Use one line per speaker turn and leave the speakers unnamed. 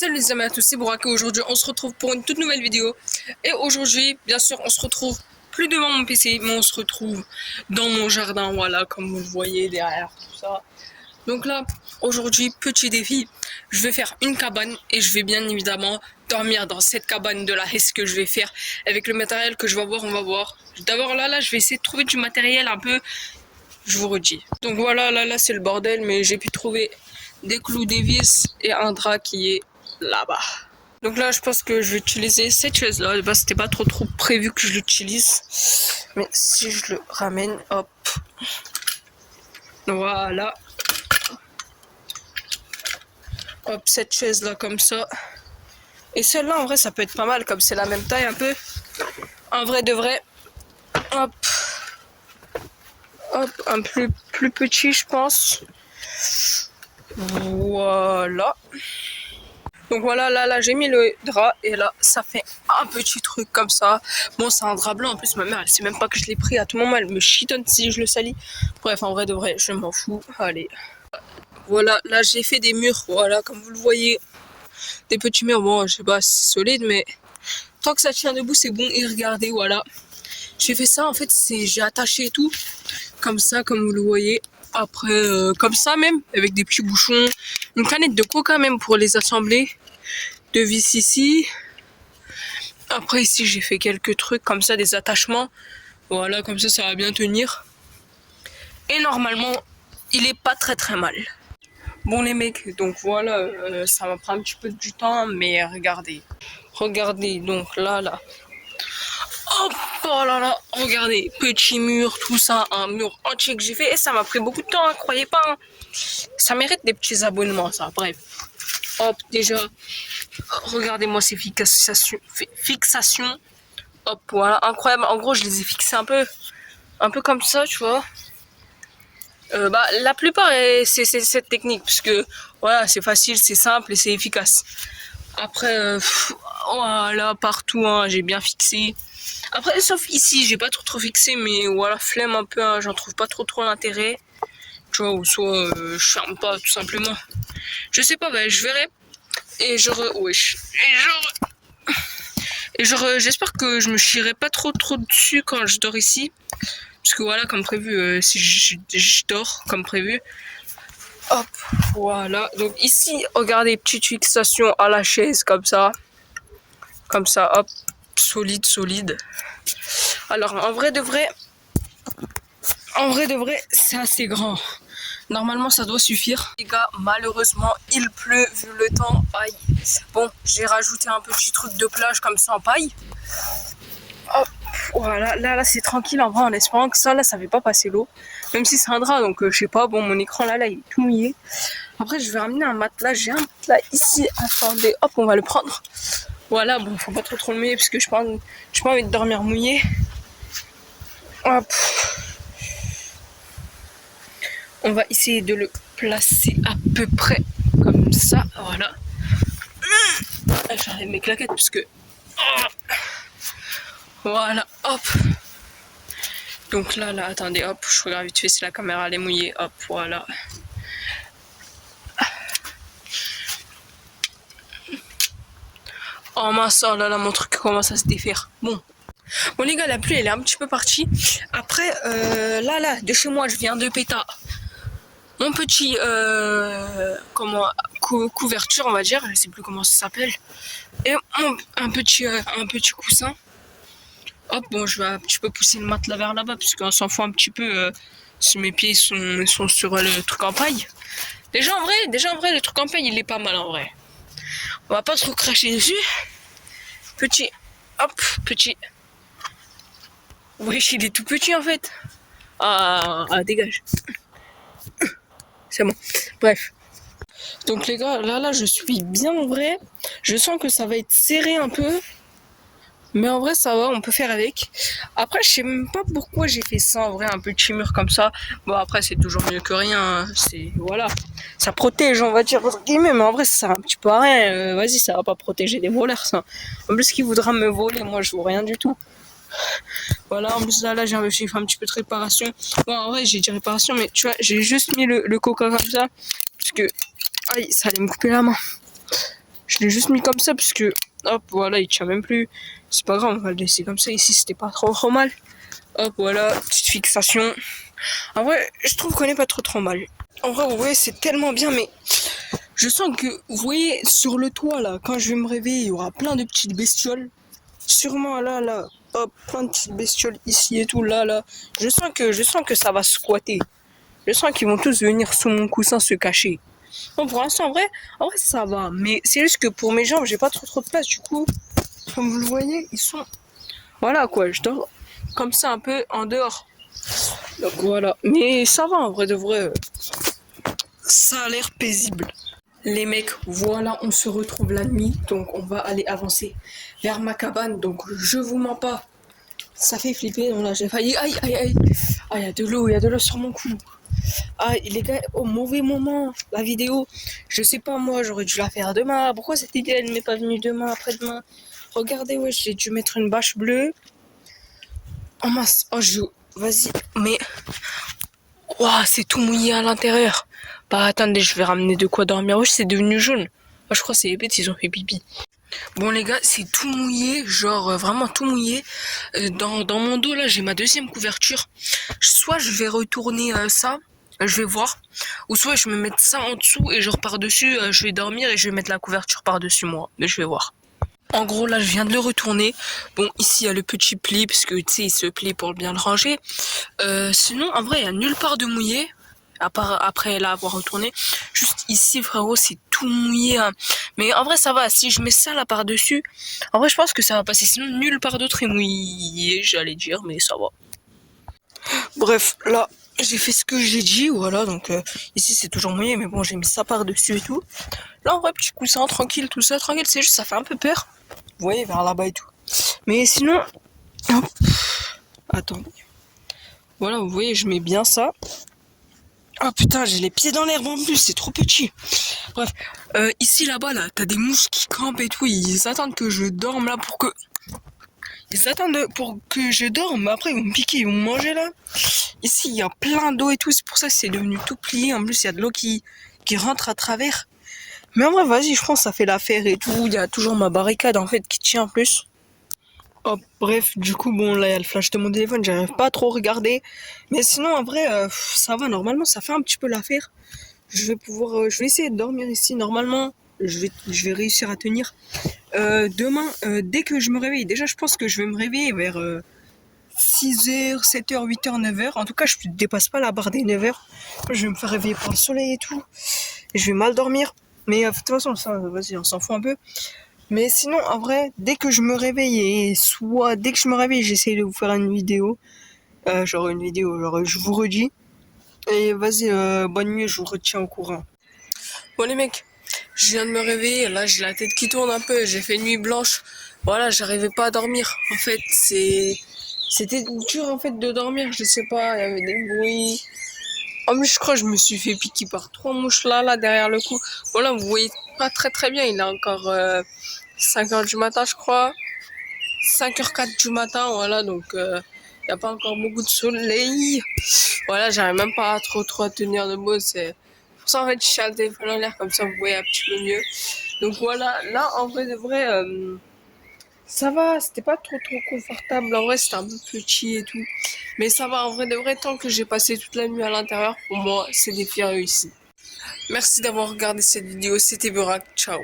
Salut les amis à tous, c'est Bouraka. Aujourd'hui on se retrouve pour une toute nouvelle vidéo. Et aujourd'hui, bien sûr, on se retrouve plus devant mon PC, mais on se retrouve dans mon jardin, voilà, comme vous le voyez derrière, tout ça. Donc là, aujourd'hui, petit défi, je vais faire une cabane et je vais bien évidemment dormir dans cette cabane de là. Et ce que je vais faire avec le matériel que je vais avoir, on va voir. D'abord là, je vais essayer de trouver du matériel un peu, je vous redis. Donc voilà, là c'est le bordel, mais j'ai pu trouver des clous, des vis et un drap qui est là-bas. Donc là, je pense que je vais utiliser cette chaise-là. Bah, c'était pas trop prévu que je l'utilise. Mais si je le ramène, hop. Voilà. Hop, cette chaise-là comme ça. Et celle-là, en vrai, ça peut être pas mal, comme c'est la même taille un peu. En vrai de vrai. Hop. Hop, un plus petit, je pense. Voilà. Donc voilà, là j'ai mis le drap et là ça fait un petit truc comme ça. Bon, c'est un drap blanc, en plus ma mère elle sait même pas que je l'ai pris. À tout moment elle me chitonne si je le salis. Bref, en vrai de vrai, je m'en fous. Allez. Voilà, là j'ai fait des murs, voilà, comme vous le voyez. Des petits murs, bon je sais pas si c'est solide, mais tant que ça tient debout c'est bon. Et regardez, voilà. J'ai fait ça, en fait, j'ai attaché et tout. Comme ça, comme vous le voyez. Après, comme ça même, avec des petits bouchons. Une canette de coca même pour les assembler. De vis ici. Après ici j'ai fait quelques trucs comme ça, des attachements. Voilà, comme ça va bien tenir. Et normalement il est pas très mal. Bon les mecs, donc voilà, ça va prendre un petit peu du temps, mais regardez. Regardez, donc là. Hop, oh là, regardez, petit mur, tout ça, un mur entier que j'ai fait. Et ça m'a pris beaucoup de temps, hein, croyez pas. Hein. Ça mérite des petits abonnements, ça, bref. Hop, déjà, regardez-moi ces fixations. Hop, voilà, incroyable. En gros, je les ai fixés un peu comme ça, tu vois. Bah, la plupart, c'est cette technique, parce que, voilà, c'est facile, c'est simple et c'est efficace. Après, voilà, partout, hein, j'ai bien fixé. Après, sauf ici, j'ai pas trop fixé, mais voilà, flemme un peu, hein, j'en trouve pas trop l'intérêt. Tu vois, ou soit je ferme pas, tout simplement. Je sais pas, bah, je verrai. Et j'espère que je me chierai pas trop dessus quand je dors ici. Parce que voilà, comme prévu, si je dors comme prévu. Hop, voilà. Donc ici, regardez, petite fixation à la chaise, comme ça. Comme ça, hop, solide. Alors, en vrai de vrai, c'est assez grand. Normalement, ça doit suffire. Les gars, malheureusement, il pleut vu le temps. Aïe. Bon, j'ai rajouté un petit truc de plage comme ça en paille. Hop, voilà. Là, c'est tranquille en vrai, en espérant que ça va pas passer l'eau. Même si c'est un drap, donc je sais pas. Bon, mon écran là, il est tout mouillé. Après, je vais ramener un matelas. J'ai un matelas ici. Attendez, hop, on va le prendre. Voilà, bon, faut pas trop le mouiller parce que je pas envie de dormir mouillé. Hop. On va essayer de le placer à peu près comme ça. Voilà. J'enlève mes claquettes parce que... Voilà, hop. Donc là, attendez, hop, je regarde vite fait si la caméra elle est mouillée. Hop, voilà. Oh mince, oh là, mon truc commence à se défaire. Bon les gars, la pluie elle est un petit peu partie. Après, là, de chez moi, je viens de Péta. Mon petit couverture, on va dire, je sais plus comment ça s'appelle, et un petit coussin. Hop, bon, je vais un petit peu pousser le matelas vers là-bas parce qu'on s'en fout un petit peu si mes pieds sont sur le truc en paille. Déjà en vrai, le truc en paille il est pas mal en vrai. On va pas trop cracher dessus. Petit, hop, petit. Wesh, il est tout petit en fait. Ah, dégage. C'est bon. Bref. Donc les gars, là, je suis bien en vrai. Je sens que ça va être serré un peu. Mais en vrai, ça va, on peut faire avec. Après, je sais même pas pourquoi j'ai fait ça en vrai, un petit mur comme ça. Bon, après, c'est toujours mieux que rien. Hein. C'est, voilà. Ça protège, on va dire, entre guillemets. Mais en vrai, ça sert un petit peu à rien. Vas-y, ça va pas protéger des voleurs, ça. En plus, qui voudra me voler, moi, je vaux rien du tout. Voilà, en plus là j'ai fait un petit peu de réparation. Bon, en vrai j'ai dit réparation, mais tu vois, j'ai juste mis le coca comme ça parce que aïe, ça allait me couper la main. Je l'ai juste mis comme ça parce que, hop, voilà, il tient même plus. C'est pas grave, on va le laisser comme ça. Ici, c'était pas trop mal. Hop, voilà, petite fixation. En vrai, je trouve qu'on est pas trop mal. En vrai, vous voyez, c'est tellement bien, mais je sens que, vous voyez, sur le toit, là, quand je vais me réveiller, il y aura plein de petites bestioles. Sûrement, là, hop, plein de petites bestioles ici et tout, là. Je sens que ça va squatter. Je sens qu'ils vont tous venir sous mon coussin se cacher. Bon, pour l'instant, en vrai, ça va. Mais c'est juste que pour mes jambes, j'ai pas trop de place. Du coup, comme vous le voyez, ils sont... Voilà, quoi, je dors comme ça un peu en dehors. Donc voilà. Mais ça va, en vrai de vrai. Ça a l'air paisible. Les mecs, voilà, on se retrouve la nuit. Donc on va aller avancer vers ma cabane. Donc je vous mens pas. Ça fait flipper. Donc là, j'ai failli... Aïe. Ah, il y a de l'eau sur mon cou. Ah, les gars, au mauvais moment, la vidéo, je sais pas moi, j'aurais dû la faire demain. Pourquoi cette idée, elle m'est pas venue demain, après-demain? Regardez, ouais, j'ai dû mettre une bâche bleue. Oh mince, vas-y, mais... Ouah, c'est tout mouillé à l'intérieur. Bah attendez, je vais ramener de quoi dormir. Wesh, c'est devenu jaune. Moi, je crois que c'est les bêtes, ils ont fait pipi. Bon les gars, c'est tout mouillé, genre vraiment tout mouillé. Dans mon dos, là, j'ai ma deuxième couverture. Soit je vais retourner ça. Je vais voir. Ou soit je me mets ça en dessous et je repars dessus, je vais dormir et je vais mettre la couverture par-dessus moi. Mais je vais voir. En gros, là, je viens de le retourner. Bon, ici, il y a le petit pli, parce que, tu sais, il se plie pour bien le ranger. Sinon, en vrai, il n'y a nulle part de mouillé, à part après l'avoir retourné. Juste ici, frérot, c'est tout mouillé. Hein. Mais en vrai, ça va. Si je mets ça là par-dessus, en vrai, je pense que ça va passer. Sinon, nulle part d'autre est mouillé, j'allais dire, mais ça va. Bref, là, j'ai fait ce que j'ai dit, voilà, donc ici c'est toujours mouillé, mais bon, j'ai mis ça par-dessus et tout. Là, en vrai, petit coussin, tranquille, tout ça, tranquille, c'est juste, ça fait un peu peur. Vous voyez, vers là-bas et tout. Mais sinon, hop, attendez. Voilà, vous voyez, je mets bien ça. Oh putain, j'ai les pieds dans l'herbe en plus, c'est trop petit. Bref, ici, là-bas, là, t'as des mouches qui campent et tout, ils attendent que je dorme là pour que... Ils attendent pour que je dorme, mais après ils vont me piquer, ils vont me manger là. Ici il y a plein d'eau et tout, c'est pour ça que c'est devenu tout plié. En plus il y a de l'eau qui rentre à travers. Mais en vrai vas-y, je pense que ça fait l'affaire et tout. Il y a toujours ma barricade en fait qui tient en plus. Oh, bref, du coup bon là il y a le flash de mon téléphone, j'arrive pas à trop regarder. Mais sinon en vrai ça va, normalement ça fait un petit peu l'affaire. Je vais essayer de dormir ici normalement. Je vais réussir à tenir. Demain, dès que je me réveille, déjà je pense que je vais me réveiller vers 6h, 7h, 8h, 9h. En tout cas, je ne dépasse pas la barre des 9h. Je vais me faire réveiller par le soleil et tout. Et je vais mal dormir. Mais de toute façon, ça, vas-y, on s'en fout un peu. Mais sinon, en vrai, dès que je me réveille, dès que je me réveille, j'essaye de vous faire une vidéo. Genre une vidéo, genre je vous redis. Et vas-y, bonne nuit, je vous retiens au courant. Bon les mecs, je viens de me réveiller, là j'ai la tête qui tourne un peu, j'ai fait nuit blanche. Voilà, j'arrivais pas à dormir. En fait, c'était dur en fait de dormir, je sais pas, il y avait des bruits. En plus, je crois que je me suis fait piquer par 3 mouches là derrière le cou. Voilà, vous voyez pas très bien, il est encore 5h du matin, je crois. 5h04 du matin, voilà, donc il n'y a pas encore beaucoup de soleil. Voilà, j'arrive même pas à trop à tenir debout, c'est pour ça en fait je tiens le téléphone en l'air comme ça vous voyez un petit peu mieux. Donc voilà, là en vrai de vrai ça va, c'était pas trop confortable, en vrai c'était un peu petit et tout. Mais ça va en vrai de vrai, tant que j'ai passé toute la nuit à l'intérieur, pour moi c'est des défi réussi. Merci d'avoir regardé cette vidéo, c'était Burak, ciao.